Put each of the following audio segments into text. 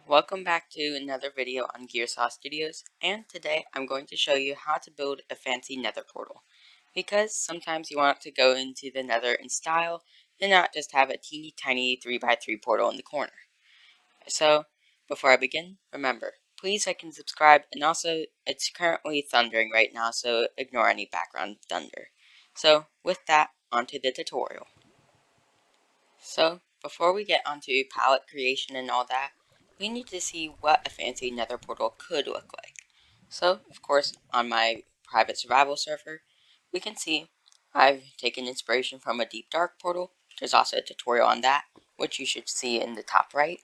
Welcome back to another video on Gearsaw Studios, and today I'm going to show you how to build a fancy nether portal, because sometimes you want to go into the nether in style and not just have a teeny tiny 3x3 portal in the corner. So, before I begin, remember, please like and subscribe, and also, it's currently thundering right now, so ignore any background thunder. So, with that, onto the tutorial. So, before we get onto palette creation and all that, we need to see what a fancy nether portal could look like. So, of course, on my private survival server, we can see I've taken inspiration from a deep dark portal. There's also a tutorial on that, which you should see in the top right.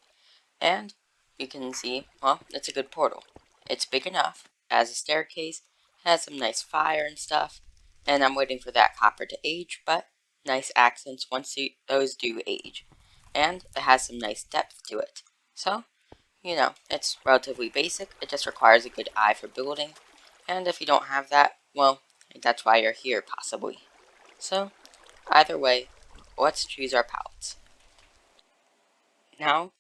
And you can see, well, it's a good portal. It's big enough, has a staircase, has some nice fire and stuff, and I'm waiting for that copper to age, but nice accents once those do age. And it has some nice depth to it. So, it's relatively basic, it just requires a good eye for building, and if you don't have that, well, that's why you're here, possibly. So, either way, let's choose our palettes. Now,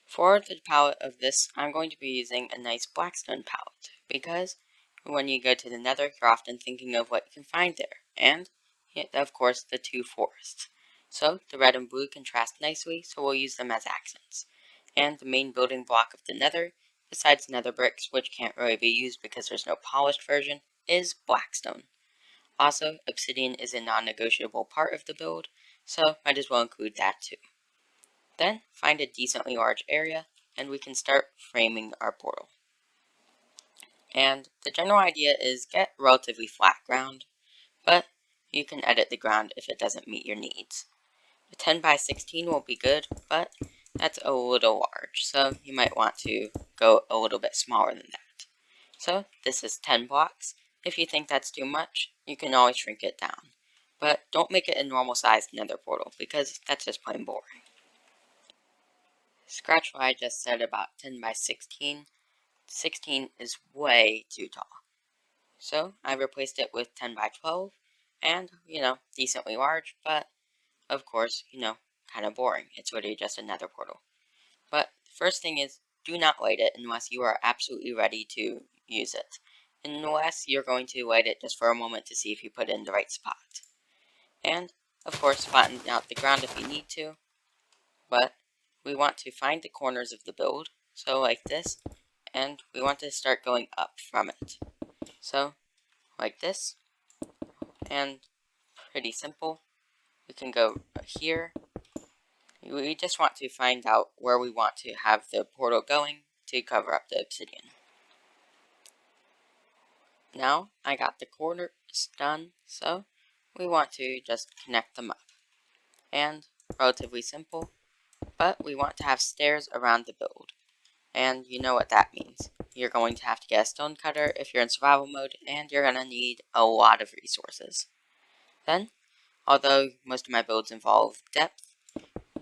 for the palette of this, I'm going to be using a nice blackstone palette, because when you go to the nether, you're often thinking of what you can find there, and, of course, the two forests. So, the red and blue contrast nicely, so we'll use them as accents. And the main building block of the nether, besides nether bricks, which can't really be used because there's no polished version, is blackstone. Also, obsidian is a non-negotiable part of the build, so might as well include that too. Then find a decently large area, and we can start framing our portal. And the general idea is get relatively flat ground, but you can edit the ground if it doesn't meet your needs. A 10 by 16 will be good, but that's a little large, so you might want to go a little bit smaller than that. So this is 10 blocks. If you think that's too much, you can always shrink it down. But don't make it a normal sized nether portal, because that's just plain boring. Scratch what I just said about 10 by 16. 16 is way too tall. So I replaced it with 10 by 12, and, decently large, but, of course, kind of boring. It's literally just another portal. But the first thing is, do not light it unless you are absolutely ready to use it. Unless you're going to light it just for a moment to see if you put it in the right spot. And, of course, flatten out the ground if you need to, but we want to find the corners of the build, so like this, and we want to start going up from it. So, like this, and pretty simple. We can go here. We just want to find out where we want to have the portal going to cover up the obsidian. Now, I got the corners done, so we want to just connect them up. And, relatively simple, but we want to have stairs around the build. And you know what that means. You're going to have to get a stone cutter if you're in survival mode, and you're going to need a lot of resources. Then, although most of my builds involve depth,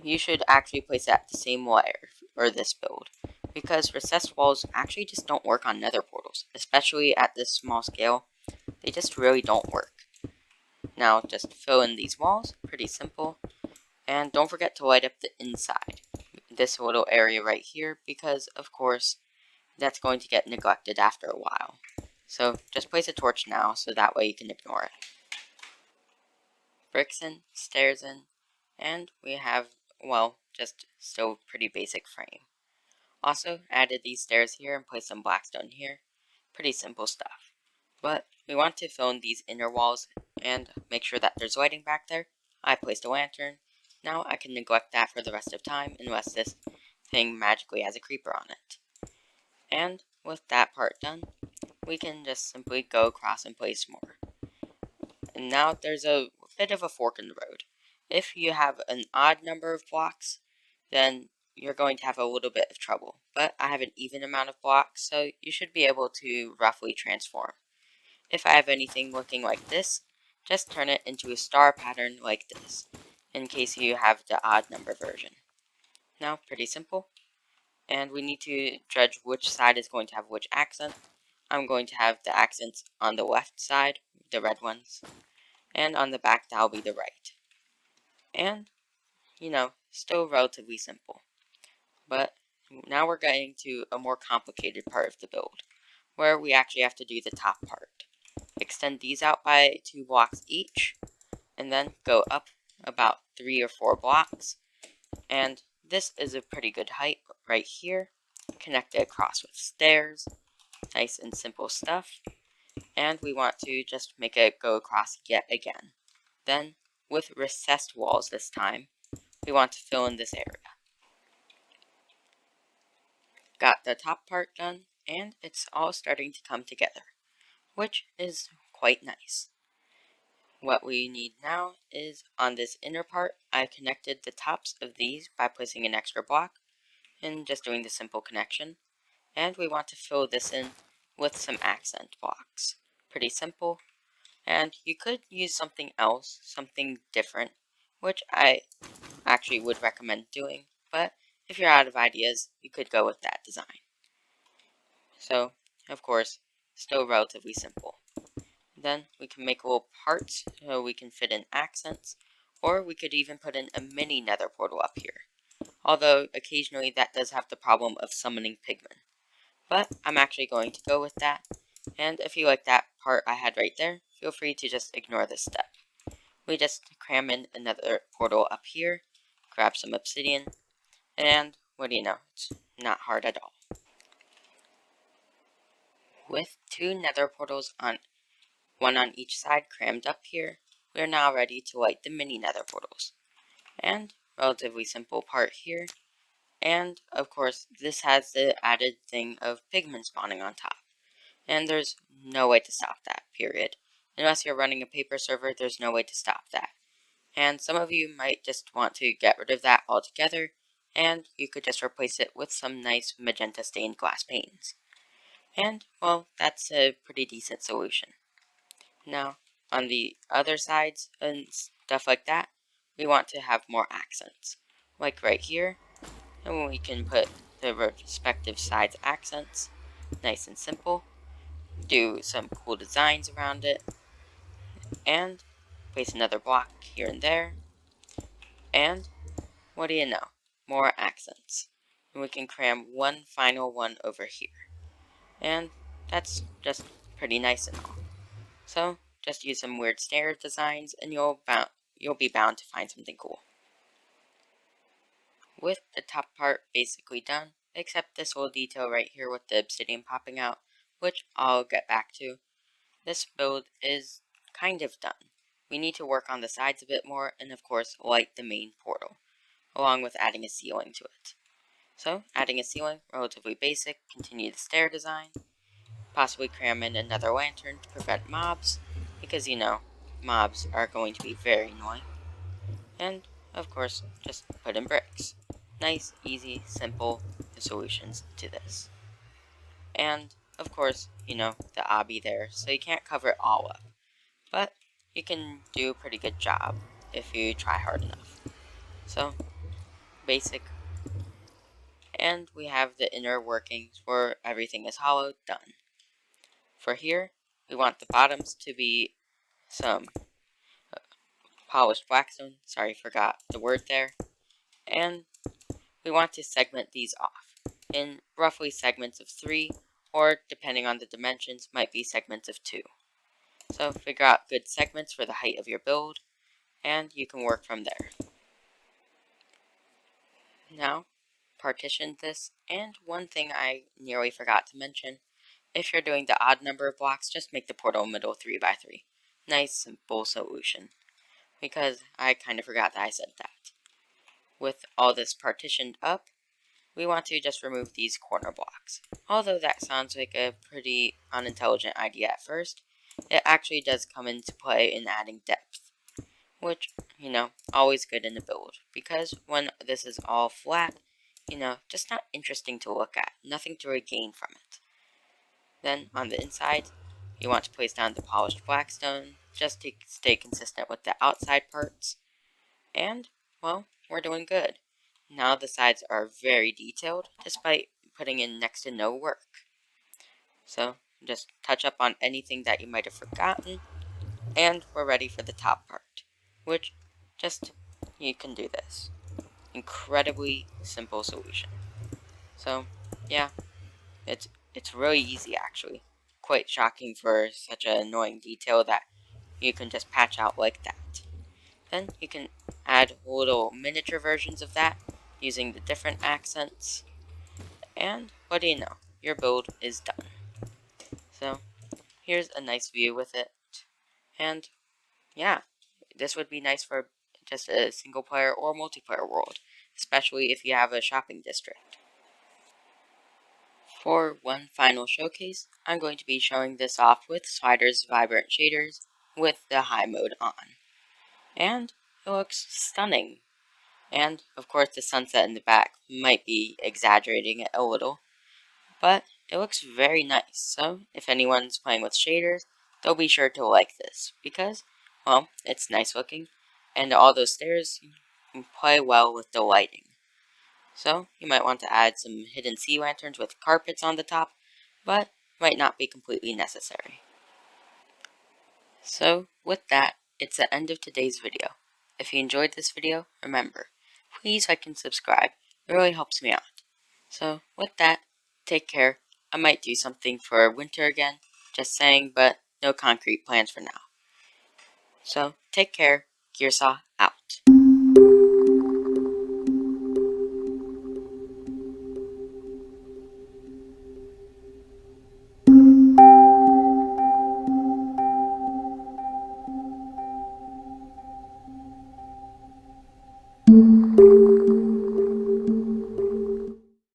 you should actually place it at the same layer for this build, because recessed walls actually just don't work on nether portals, especially at this small scale. They just really don't work. Now, just fill in these walls, pretty simple, and don't forget to light up the inside, this little area right here, because, of course, that's going to get neglected after a while. So just place a torch now, so that way you can ignore it. Bricks in, stairs in, and we have, well, just still pretty basic frame. Also added these stairs here and placed some blackstone here. Pretty simple stuff. But we want to fill in these inner walls and make sure that there's lighting back there. I placed a lantern. Now I can neglect that for the rest of time unless this thing magically has a creeper on it. And with that part done, we can just simply go across and place more. And now there's a bit of a fork in the road. If you have an odd number of blocks, then you're going to have a little bit of trouble. But I have an even amount of blocks, so you should be able to roughly transform. If I have anything looking like this, just turn it into a star pattern like this, in case you have the odd number version. Now, pretty simple. And we need to judge which side is going to have which accent. I'm going to have the accents on the left side, the red ones. and on the back that'll be the right. And, still relatively simple. But now we're getting to a more complicated part of the build, where we actually have to do the top part. Extend these out by 2 blocks each, and then go up about 3 or 4 blocks. And this is a pretty good height right here. Connect it across with stairs. Nice and simple stuff. And we want to just make it go across yet again. Then, with recessed walls this time, we want to fill in this area. Got the top part done, and it's all starting to come together, which is quite nice. What we need now is, on this inner part, I connected the tops of these by placing an extra block and just doing the simple connection. And we want to fill this in with some accent blocks. Pretty simple. And you could use something else, something different, which I actually would recommend doing, but if you're out of ideas, you could go with that design. So, of course, still relatively simple. Then we can make little parts so we can fit in accents, or we could even put in a mini nether portal up here. Although occasionally that does have the problem of summoning pigmen. But I'm actually going to go with that, and if you like that part I had right there, feel free to just ignore this step. We just cram in another portal up here, grab some obsidian, and what do you know, it's not hard at all. With 2 nether portals on one on each side crammed up here, we are now ready to light the mini nether portals. And relatively simple part here, and of course this has the added thing of pigmen spawning on top. And there's no way to stop that, period. Unless you're running a paper server, there's no way to stop that. And some of you might just want to get rid of that altogether, and you could just replace it with some nice magenta stained glass panes. And, well, that's a pretty decent solution. Now, on the other sides and stuff like that, we want to have more accents. Like right here, and we can put the respective sides accents, nice and simple. Do some cool designs around it, and place another block here and there, and what do you know, more accents. And we can cram one final one over here, and that's just pretty nice and all. So just use some weird stair designs and you'll be bound to find something cool. With the top part basically done, except this little detail right here with the obsidian popping out, which I'll get back to, this build is kind of done. We need to work on the sides a bit more and of course light the main portal, along with adding a ceiling to it. So, adding a ceiling, relatively basic, continue the stair design, possibly cram in another lantern to prevent mobs, because mobs are going to be very annoying. And, of course, just put in bricks. Nice, easy, simple solutions to this. And, of course, the obby there, so you can't cover it all up. But you can do a pretty good job if you try hard enough. So, basic. And we have the inner workings where everything is hollowed done. For here, we want the bottoms to be some polished blackstone. Sorry, forgot the word there. And we want to segment these off in roughly segments of 3, or depending on the dimensions, might be segments of 2. So figure out good segments for the height of your build, and you can work from there. Now, partition this, and one thing I nearly forgot to mention, if you're doing the odd number of blocks, just make the portal middle 3 by 3. Nice, simple solution, because I kind of forgot that I said that. With all this partitioned up, we want to just remove these corner blocks. Although that sounds like a pretty unintelligent idea at first, it actually does come into play in adding depth, which, always good in a build, because when this is all flat, just not interesting to look at, nothing to regain from it. Then, on the inside, you want to place down the polished blackstone, just to stay consistent with the outside parts, and, well, we're doing good. Now the sides are very detailed, despite putting in next to no work. So, just touch up on anything that you might have forgotten, And we're ready for the top part, which you can do this. Incredibly simple solution. So, yeah, it's really easy actually. Quite shocking for such an annoying detail that you can just patch out like that. Then you can add little miniature versions of that using the different accents. And what do you know? Your build is done. So here's a nice view with it. And yeah, this would be nice for just a single player or multiplayer world, especially if you have a shopping district. For one final showcase, I'm going to be showing this off with Slider's vibrant shaders with the high mode on. And it looks stunning. And of course the sunset in the back might be exaggerating it a little, but it looks very nice. So if anyone's playing with shaders, they'll be sure to like this because, well, it's nice looking, and all those stairs play well with the lighting. So you might want to add some hidden sea lanterns with carpets on the top, but might not be completely necessary. So with that, it's the end of today's video. If you enjoyed this video, remember, please like and subscribe. It really helps me out. So with that, take care. I might do something for winter again, just saying, but no concrete plans for now. So take care. Gearsaw out.